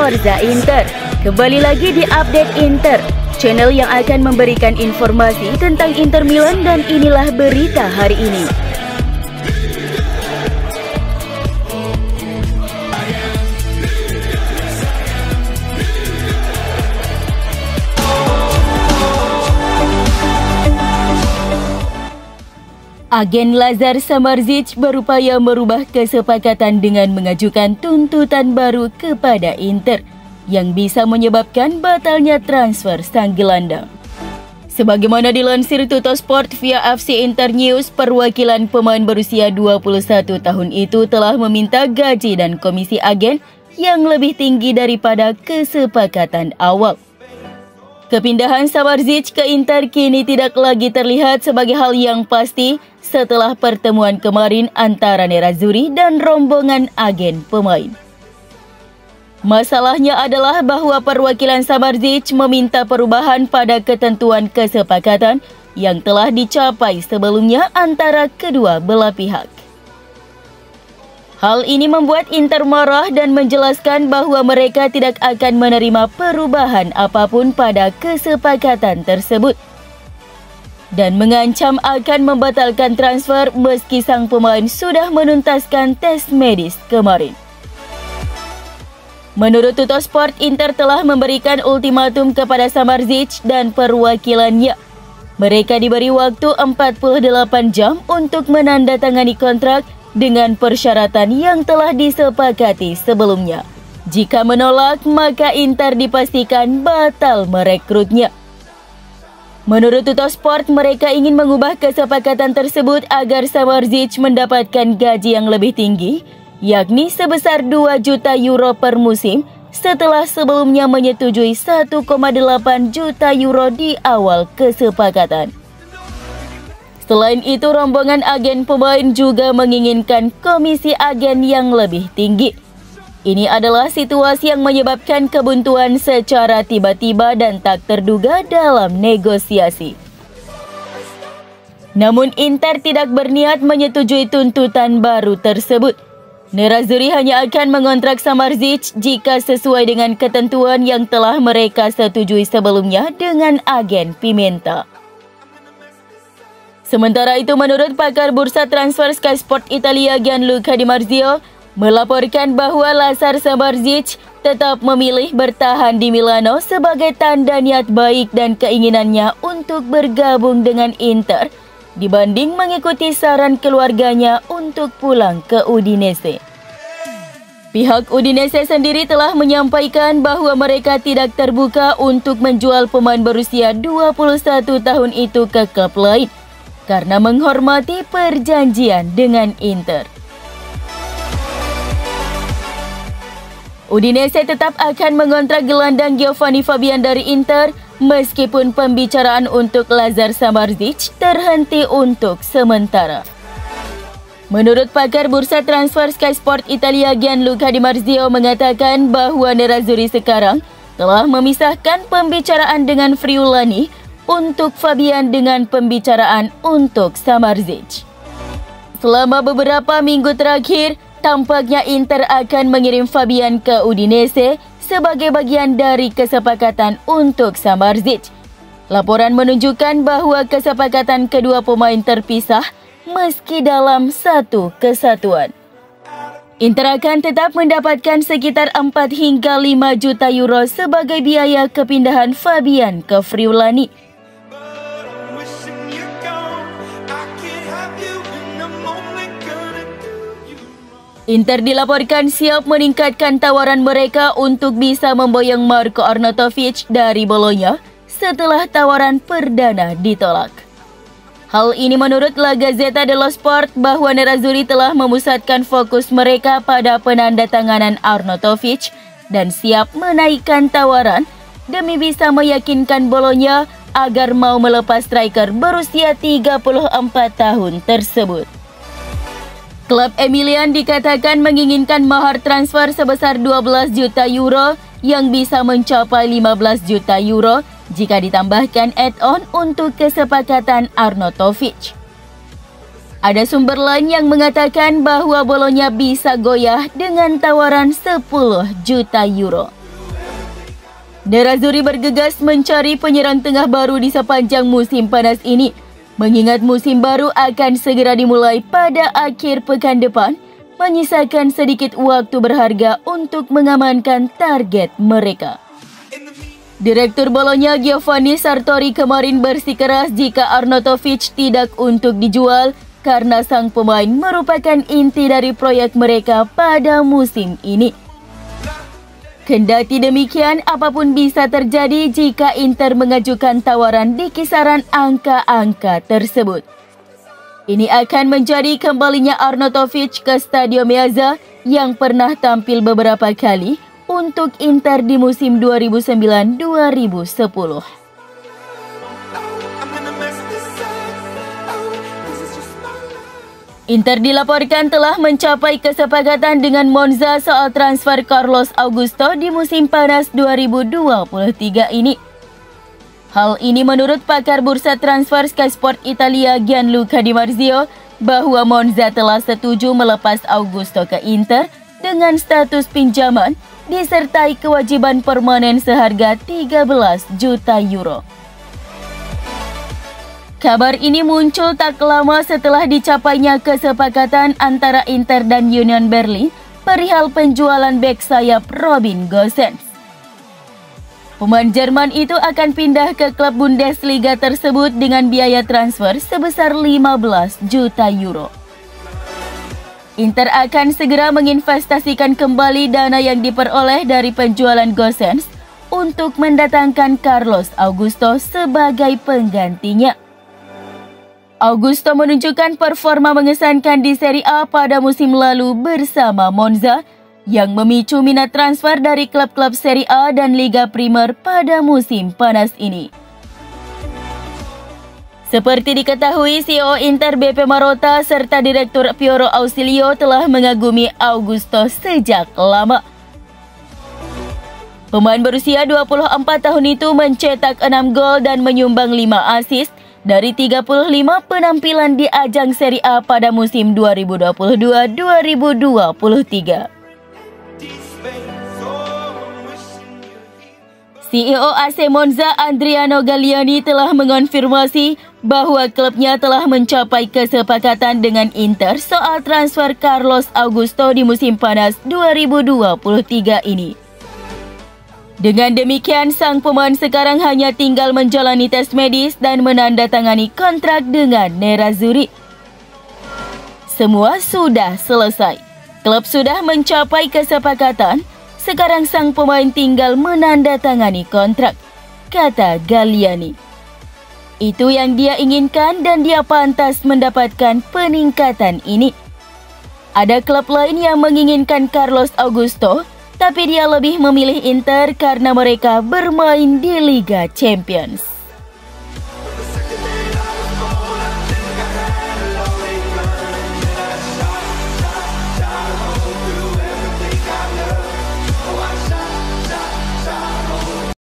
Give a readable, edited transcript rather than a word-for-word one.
Forza Inter. Kembali lagi di Update Inter, channel yang akan memberikan informasi tentang Inter Milan, dan inilah berita hari ini. Agen Lazar Samardzic berupaya merubah kesepakatan dengan mengajukan tuntutan baru kepada Inter yang bisa menyebabkan batalnya transfer sang gelandang. Sebagaimana dilansir Tuttosport via FC Inter News, perwakilan pemain berusia 21 tahun itu telah meminta gaji dan komisi agen yang lebih tinggi daripada kesepakatan awal. Kepindahan Samardzic ke Inter kini tidak lagi terlihat sebagai hal yang pasti setelah pertemuan kemarin antara Nerazzurri dan rombongan agen pemain. Masalahnya adalah bahwa perwakilan Samardzic meminta perubahan pada ketentuan kesepakatan yang telah dicapai sebelumnya antara kedua belah pihak. Hal ini membuat Inter marah dan menjelaskan bahwa mereka tidak akan menerima perubahan apapun pada kesepakatan tersebut, dan mengancam akan membatalkan transfer meski sang pemain sudah menuntaskan tes medis kemarin. Menurut Tuttosport, Inter telah memberikan ultimatum kepada Samardzic dan perwakilannya. Mereka diberi waktu 48 jam untuk menandatangani kontrak dengan persyaratan yang telah disepakati sebelumnya. Jika menolak, maka Inter dipastikan batal merekrutnya. Menurut Tuttosport, mereka ingin mengubah kesepakatan tersebut agar Samardzic mendapatkan gaji yang lebih tinggi, yakni sebesar 2 juta euro per musim, setelah sebelumnya menyetujui 1,8 juta euro di awal kesepakatan. Selain itu, rombongan agen pemain juga menginginkan komisi agen yang lebih tinggi. Ini adalah situasi yang menyebabkan kebuntuan secara tiba-tiba dan tak terduga dalam negosiasi. Namun Inter tidak berniat menyetujui tuntutan baru tersebut. Nerazzurri hanya akan mengontrak Samardzic jika sesuai dengan ketentuan yang telah mereka setujui sebelumnya dengan agen Pimenta. Sementara itu, menurut pakar bursa transfer Sky Sport Italia Gianluca Di Marzio, melaporkan bahwa Lazar Samardzic tetap memilih bertahan di Milano sebagai tanda niat baik dan keinginannya untuk bergabung dengan Inter dibanding mengikuti saran keluarganya untuk pulang ke Udinese. Pihak Udinese sendiri telah menyampaikan bahwa mereka tidak terbuka untuk menjual pemain berusia 21 tahun itu ke klub lain karena menghormati perjanjian dengan Inter. Udinese tetap akan mengontrak gelandang Giovanni Fabian dari Inter meskipun pembicaraan untuk Lazar Samardzic terhenti untuk sementara. Menurut pakar bursa transfer Sky Sport Italia Gianluca Di Marzio mengatakan bahwa Nerazzurri sekarang telah memisahkan pembicaraan dengan Friulani untuk Fabian dengan pembicaraan untuk Samardzic. Selama beberapa minggu terakhir, tampaknya Inter akan mengirim Fabian ke Udinese sebagai bagian dari kesepakatan untuk Samardzic. Laporan menunjukkan bahwa kesepakatan kedua pemain terpisah meski dalam satu kesatuan. Inter akan tetap mendapatkan sekitar 4 hingga 5 juta euro sebagai biaya kepindahan Fabian ke Friulani. Inter dilaporkan siap meningkatkan tawaran mereka untuk bisa memboyong Marko Arnautovic dari Bologna setelah tawaran perdana ditolak. Hal ini menurut La Gazzetta dello Sport bahwa Nerazzurri telah memusatkan fokus mereka pada penandatanganan Arnautovic dan siap menaikkan tawaran demi bisa meyakinkan Bologna agar mau melepas striker berusia 34 tahun tersebut. Klub Emilian dikatakan menginginkan mahar transfer sebesar 12 juta euro yang bisa mencapai 15 juta euro jika ditambahkan add-on untuk kesepakatan Arnautovic. Ada sumber lain yang mengatakan bahwa Bologna bisa goyah dengan tawaran 10 juta euro. Nerazzurri bergegas mencari penyerang tengah baru di sepanjang musim panas ini, mengingat musim baru akan segera dimulai pada akhir pekan depan, menyisakan sedikit waktu berharga untuk mengamankan target mereka. Direktur Bologna Giovanni Sartori kemarin bersikeras jika Arnautovic tidak untuk dijual karena sang pemain merupakan inti dari proyek mereka pada musim ini. Kendati demikian, apapun bisa terjadi jika Inter mengajukan tawaran di kisaran angka-angka tersebut. Ini akan menjadi kembalinya Arnautovic ke Stadio Meazza yang pernah tampil beberapa kali untuk Inter di musim 2009-2010. Inter dilaporkan telah mencapai kesepakatan dengan Monza soal transfer Carlos Augusto di musim panas 2023 ini. Hal ini menurut pakar bursa transfer Sky Sport Italia Gianluca Di Marzio bahwa Monza telah setuju melepas Augusto ke Inter dengan status pinjaman disertai kewajiban permanen seharga 13 juta euro. Kabar ini muncul tak lama setelah dicapainya kesepakatan antara Inter dan Union Berlin perihal penjualan bek sayap Robin Gosens. Pemain Jerman itu akan pindah ke klub Bundesliga tersebut dengan biaya transfer sebesar 15 juta euro. Inter akan segera menginvestasikan kembali dana yang diperoleh dari penjualan Gosens untuk mendatangkan Carlos Augusto sebagai penggantinya. Augusto menunjukkan performa mengesankan di Serie A pada musim lalu bersama Monza yang memicu minat transfer dari klub-klub Serie A dan Liga Primer pada musim panas ini. Seperti diketahui, CEO Inter BP Marotta serta Direktur Piero Ausilio telah mengagumi Augusto sejak lama. Pemain berusia 24 tahun itu mencetak 6 gol dan menyumbang 5 assist dari 35 penampilan di ajang Serie A pada musim 2022-2023. CEO AC Monza Adriano Galliani telah mengonfirmasi bahwa klubnya telah mencapai kesepakatan dengan Inter soal transfer Carlos Augusto di musim panas 2023 ini. Dengan demikian, sang pemain sekarang hanya tinggal menjalani tes medis dan menandatangani kontrak dengan Nerazzurri. Semua sudah selesai. Klub sudah mencapai kesepakatan. Sekarang sang pemain tinggal menandatangani kontrak, kata Galliani. Itu yang dia inginkan dan dia pantas mendapatkan peningkatan ini. Ada klub lain yang menginginkan Carlos Augusto, tapi dia lebih memilih Inter karena mereka bermain di Liga Champions.